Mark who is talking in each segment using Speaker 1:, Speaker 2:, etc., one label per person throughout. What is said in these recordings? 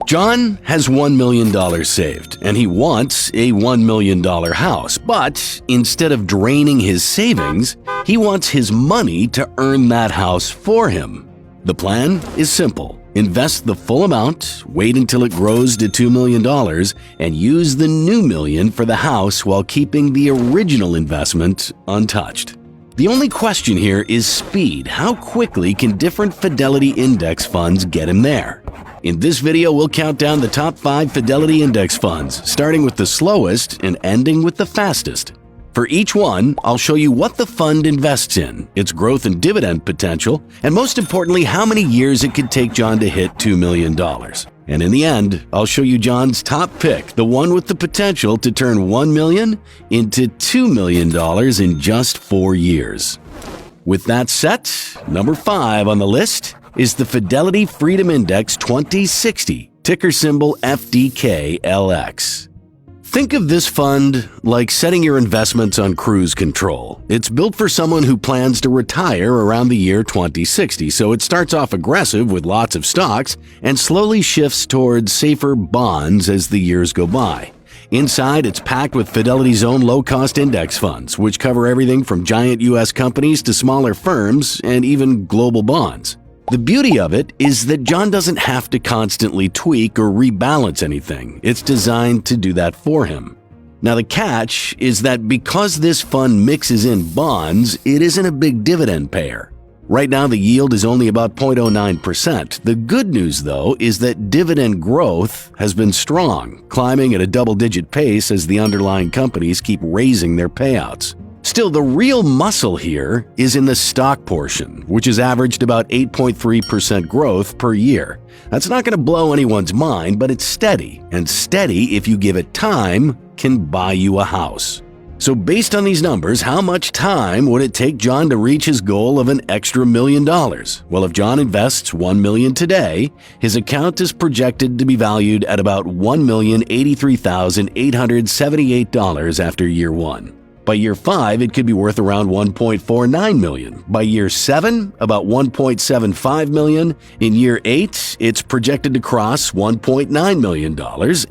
Speaker 1: John has $1 million saved, and he wants a $1 million house. But instead of draining his savings, he wants his money to earn that house for him. The plan is simple. Invest the full amount, wait until it grows to $2 million, and use the new million for the house while keeping the original investment untouched. The only question here is speed. How quickly can different Fidelity Index funds get him there? In this video, we'll count down the top 5 Fidelity Index funds, starting with the slowest and ending with the fastest. For each one, I'll show you what the fund invests in, its growth and dividend potential, and most importantly, how many years it could take John to hit $2 million. And in the end, I'll show you John's top pick, the one with the potential to turn $1 million into $2 million in just 4 years. With that set, number 5 on the list is the Fidelity Freedom Index 2060, ticker symbol FDKLX. Think of this fund like setting your investments on cruise control. It's built for someone who plans to retire around the year 2060, so it starts off aggressive with lots of stocks and slowly shifts towards safer bonds as the years go by. Inside, it's packed with Fidelity's own low-cost index funds, which cover everything from giant U.S. companies to smaller firms and even global bonds. The beauty of it is that John doesn't have to constantly tweak or rebalance anything. It's designed to do that for him. Now, the catch is that because this fund mixes in bonds, it isn't a big dividend payer. Right now, the yield is only about 0.09%. The good news, though, is that dividend growth has been strong, climbing at a double-digit pace as the underlying companies keep raising their payouts. Still, the real muscle here is in the stock portion, which has averaged about 8.3% growth per year. That's not going to blow anyone's mind, but it's steady, and steady, if you give it time, can buy you a house. So based on these numbers, how much time would it take John to reach his goal of an extra $1 million? Well, if John invests $1 million today, his account is projected to be valued at about $1,083,878 after year 1. By year 5, it could be worth around $1.49 million. By year 7, about $1.75 million. In year 8, it's projected to cross $1.9 million.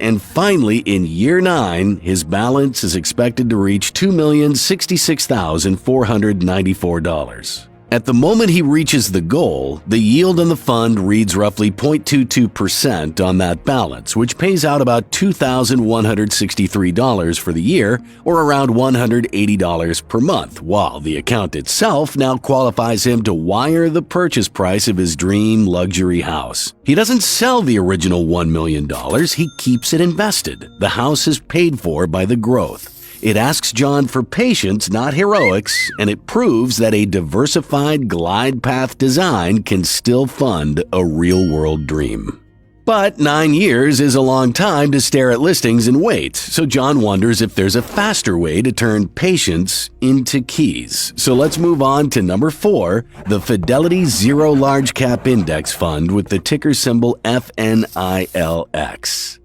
Speaker 1: And finally, in year 9, his balance is expected to reach $2,066,494. At the moment he reaches the goal, the yield on the fund reads roughly 0.22% on that balance, which pays out about $2,163 for the year, or around $180 per month, while the account itself now qualifies him to wire the purchase price of his dream luxury house. He doesn't sell the original $1 million, he keeps it invested. The house is paid for by the growth. It asks John for patience, not heroics, and it proves that a diversified glide path design can still fund a real-world dream. But 9 years is a long time to stare at listings and wait, so John wonders if there's a faster way to turn patience into keys. So let's move on to number 4, the Fidelity Zero Large Cap Index Fund with the ticker symbol FNILX.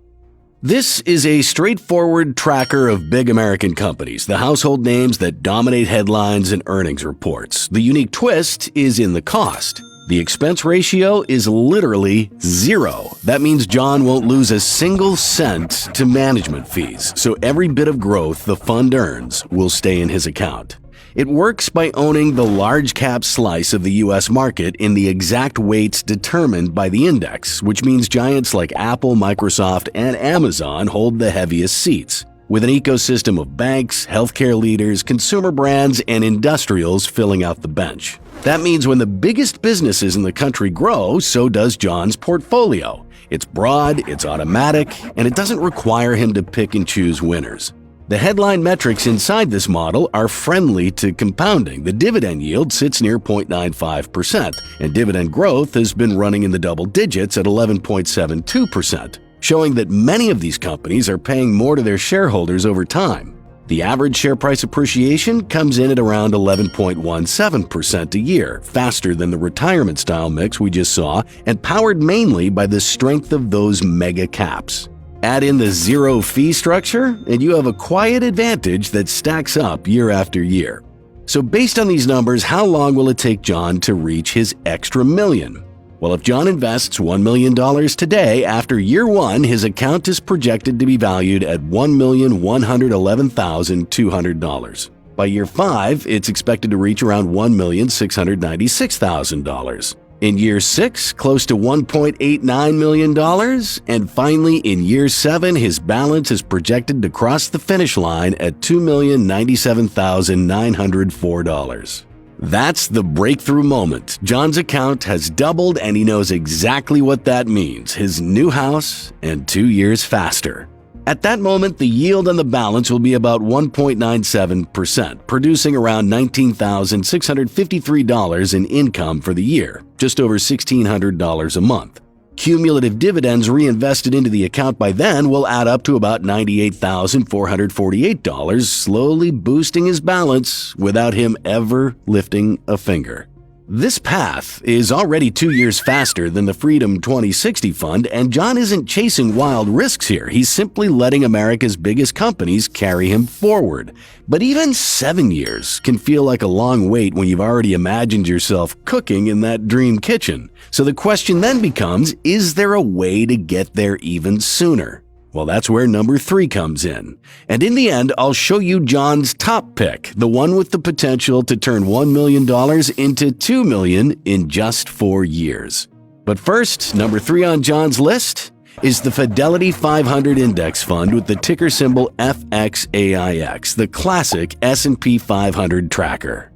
Speaker 1: This is a straightforward tracker of big American companies, the household names that dominate headlines and earnings reports. The unique twist is in the cost. The expense ratio is literally 0. That means John won't lose a single cent to management fees, so every bit of growth the fund earns will stay in his account. It works by owning the large cap slice of the U.S. market in the exact weights determined by the index, which means giants like Apple, Microsoft, and Amazon hold the heaviest seats, with an ecosystem of banks, healthcare leaders, consumer brands, and industrials filling out the bench. That means when the biggest businesses in the country grow, so does John's portfolio. It's broad, it's automatic, and it doesn't require him to pick and choose winners. The headline metrics inside this model are friendly to compounding. The dividend yield sits near 0.95%, and dividend growth has been running in the double digits at 11.72%, showing that many of these companies are paying more to their shareholders over time. The average share price appreciation comes in at around 11.17% a year, faster than the retirement-style mix we just saw, and powered mainly by the strength of those mega caps. Add in the zero fee structure, and you have a quiet advantage that stacks up year after year. So based on these numbers, how long will it take John to reach his extra million? Well, if John invests $1 million today, after year one, his account is projected to be valued at $1,111,200. By year 5, it's expected to reach around $1,696,000. In year 6, close to $1.89 million. And finally, in year 7, his balance is projected to cross the finish line at $2,097,904. That's the breakthrough moment. John's account has doubled, and he knows exactly what that means: his new house and 2 years faster. At that moment, the yield on the balance will be about 1.97%, producing around $19,653 in income for the year, just over $1,600 a month. Cumulative dividends reinvested into the account by then will add up to about $98,448, slowly boosting his balance without him ever lifting a finger. This path is already 2 years faster than the Freedom 2060 fund, and John isn't chasing wild risks here. He's simply letting America's biggest companies carry him forward. But even 7 years can feel like a long wait when you've already imagined yourself cooking in that dream kitchen. So the question then becomes, is there a way to get there even sooner? Well, that's where number 3 comes in. And in the end, I'll show you John's top pick, the one with the potential to turn $1 million into $2 million in just 4 years. But first, number 3 on John's list is the Fidelity 500 Index Fund with the ticker symbol FXAIX, the classic S&P 500 tracker.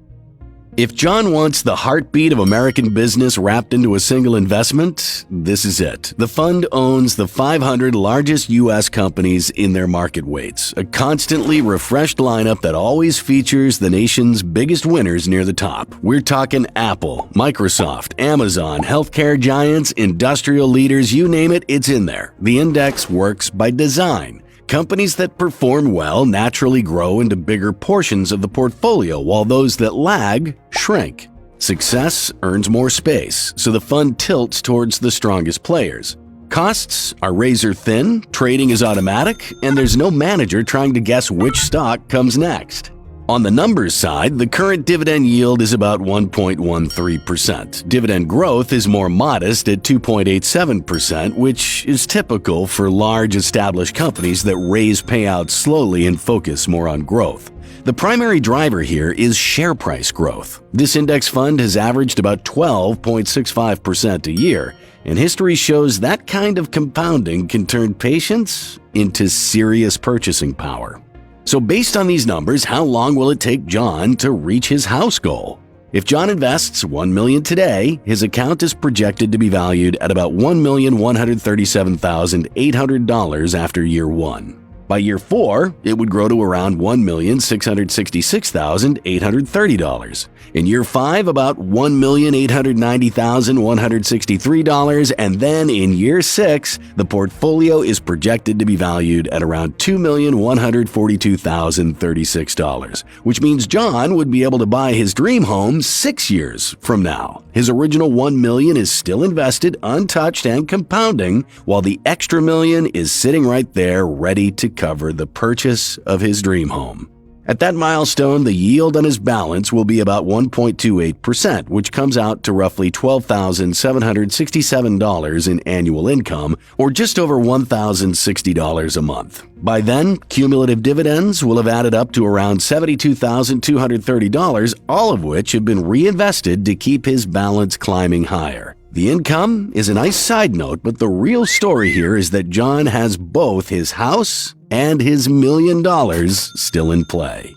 Speaker 1: If John wants the heartbeat of American business wrapped into a single investment, this is it. The fund owns the 500 largest U.S. companies in their market weights, a constantly refreshed lineup that always features the nation's biggest winners near the top. We're talking Apple, Microsoft, Amazon, healthcare giants, industrial leaders, you name it, it's in there. The index works by design. Companies that perform well naturally grow into bigger portions of the portfolio, while those that lag shrink. Success earns more space, so the fund tilts towards the strongest players. Costs are razor thin, trading is automatic, and there's no manager trying to guess which stock comes next. On the numbers side, the current dividend yield is about 1.13%. Dividend growth is more modest at 2.87%, which is typical for large established companies that raise payouts slowly and focus more on growth. The primary driver here is share price growth. This index fund has averaged about 12.65% a year, and history shows that kind of compounding can turn patience into serious purchasing power. So based on these numbers, how long will it take John to reach his house goal? If John invests $1 million today, his account is projected to be valued at about $1,137,800 after year 1. By year 4, it would grow to around $1,666,830. In year 5, about $1,890,163, and then in year 6, the portfolio is projected to be valued at around $2,142,036, which means John would be able to buy his dream home 6 years from now. His original $1 million is still invested, untouched, and compounding, while the extra $1 million is sitting right there ready to cover the purchase of his dream home. At that milestone, the yield on his balance will be about 1.28%, which comes out to roughly $12,767 in annual income, or just over $1,060 a month. By then, cumulative dividends will have added up to around $72,230, all of which have been reinvested to keep his balance climbing higher. The income is a nice side note, but the real story here is that John has both his house and his $1 million still in play.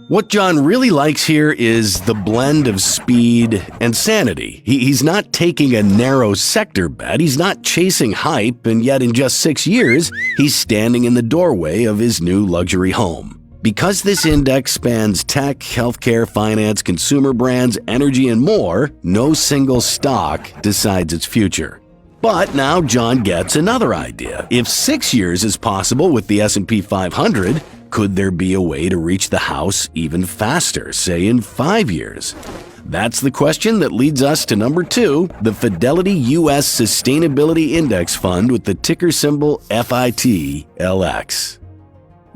Speaker 1: What John really likes here is the blend of speed and sanity. He's not taking a narrow sector bet, he's not chasing hype, and yet in just 6 years, he's standing in the doorway of his new luxury home. Because this index spans tech, healthcare, finance, consumer brands, energy, and more, no single stock decides its future. But now John gets another idea. If 6 years is possible with the S&P 500, could there be a way to reach the house even faster, say in 5 years? That's the question that leads us to number 2, the Fidelity U.S. Sustainability Index Fund with the ticker symbol FITLX.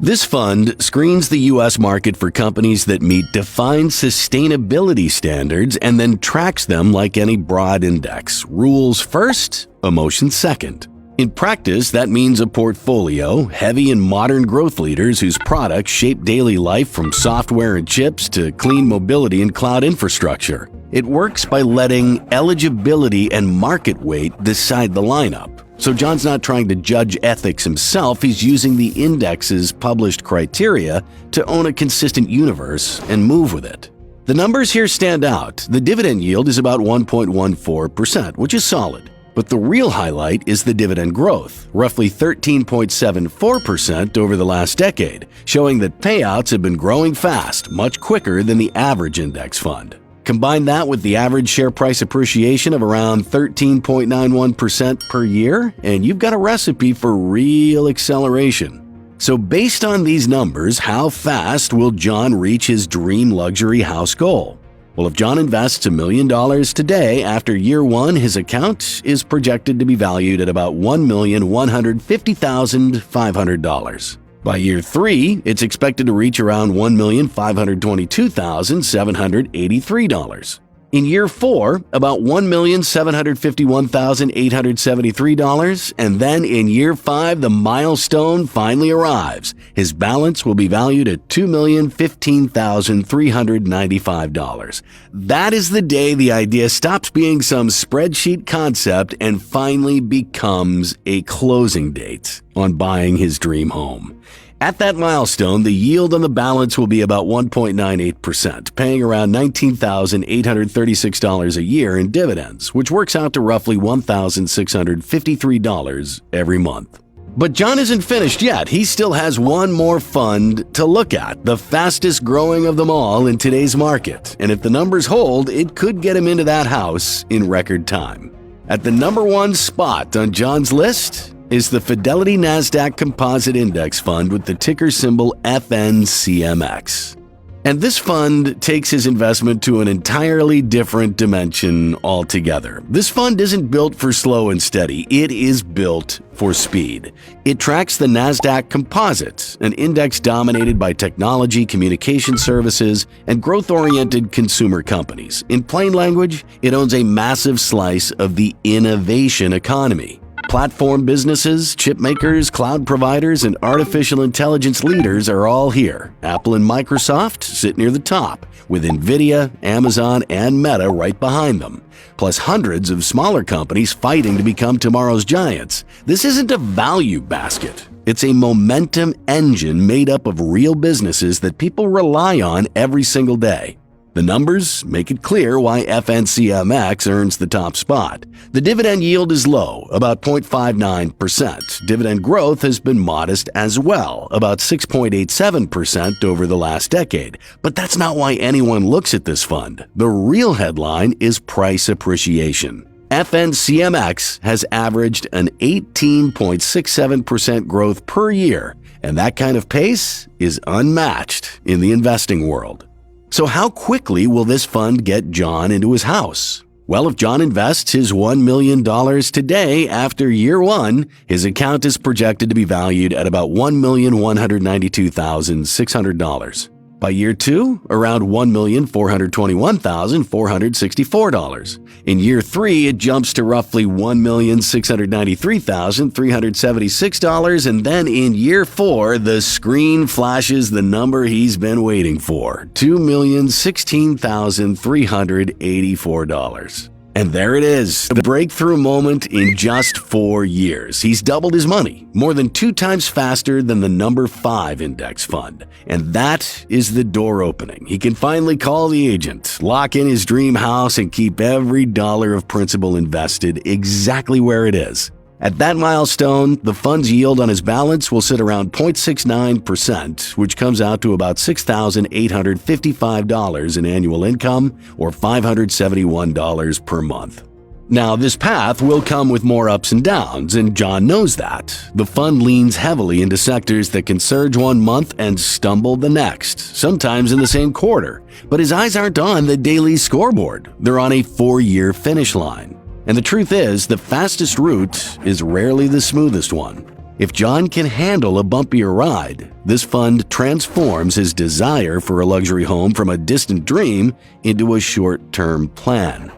Speaker 1: This fund screens the U.S. market for companies that meet defined sustainability standards and then tracks them like any broad index. Rules first, emotions second. In practice, that means a portfolio heavy in modern growth leaders whose products shape daily life from software and chips to clean mobility and cloud infrastructure. It works by letting eligibility and market weight decide the lineup. So John's not trying to judge ethics himself, he's using the index's published criteria to own a consistent universe and move with it. The numbers here stand out. The dividend yield is about 1.14%, which is solid. But the real highlight is the dividend growth, roughly 13.74% over the last decade, showing that payouts have been growing fast, much quicker than the average index fund. Combine that with the average share price appreciation of around 13.91% per year, and you've got a recipe for real acceleration. So based on these numbers, how fast will John reach his dream luxury house goal? Well, if John invests $1 million today, after year one, his account is projected to be valued at about $1,150,500. By year three, it's expected to reach around $1,522,783. In year four, about $1,751,873, and then in year five, the milestone finally arrives. His balance will be valued at $2,015,395. That is the day the idea stops being some spreadsheet concept and finally becomes a closing date on buying his dream home. At that milestone, the yield on the balance will be about 1.98%, paying around $19,836 a year in dividends, which works out to roughly $1,653 every month. But John isn't finished yet. He still has one more fund to look at, the fastest growing of them all in today's market. And if the numbers hold, it could get him into that house in record time. At the number one spot on John's list is the Fidelity Nasdaq Composite Index Fund with the ticker symbol FNCMX. And this fund takes his investment to an entirely different dimension altogether. This fund isn't built for slow and steady, it is built for speed. It tracks the Nasdaq Composite, an index dominated by technology, communication services, and growth-oriented consumer companies. In plain language, it owns a massive slice of the innovation economy. Platform businesses, chip makers, cloud providers, and artificial intelligence leaders are all here. Apple and Microsoft sit near the top, with Nvidia, Amazon, and Meta right behind them, plus hundreds of smaller companies fighting to become tomorrow's giants. This isn't a value basket. It's a momentum engine made up of real businesses that people rely on every single day. The numbers make it clear why FNCMX earns the top spot. The dividend yield is low, about 0.59%. Dividend growth has been modest as well, about 6.87% over the last decade. But that's not why anyone looks at this fund. The real headline is price appreciation. FNCMX has averaged an 18.67% growth per year, and that kind of pace is unmatched in the investing world. So how quickly will this fund get John into his house? Well, if John invests his $1 million today, after year one, his account is projected to be valued at about $1,192,600. By year two, around $1,421,464. In year three, it jumps to roughly $1,693,376, and then in year four, the screen flashes the number he's been waiting for, $2,016,384. And there it is, the breakthrough moment in just 4 years. He's doubled his money, more than 2 times faster than the number 5 index fund. And that is the door opening. He can finally call the agent, lock in his dream house, and keep every dollar of principal invested exactly where it is. At that milestone, the fund's yield on his balance will sit around 0.69%, which comes out to about $6,855 in annual income, or $571 per month. Now, this path will come with more ups and downs, and John knows that. The fund leans heavily into sectors that can surge one month and stumble the next, sometimes in the same quarter. But his eyes aren't on the daily scoreboard. They're on a 4-year finish line. And the truth is, the fastest route is rarely the smoothest one. If John can handle a bumpier ride, this fund transforms his desire for a luxury home from a distant dream into a short-term plan.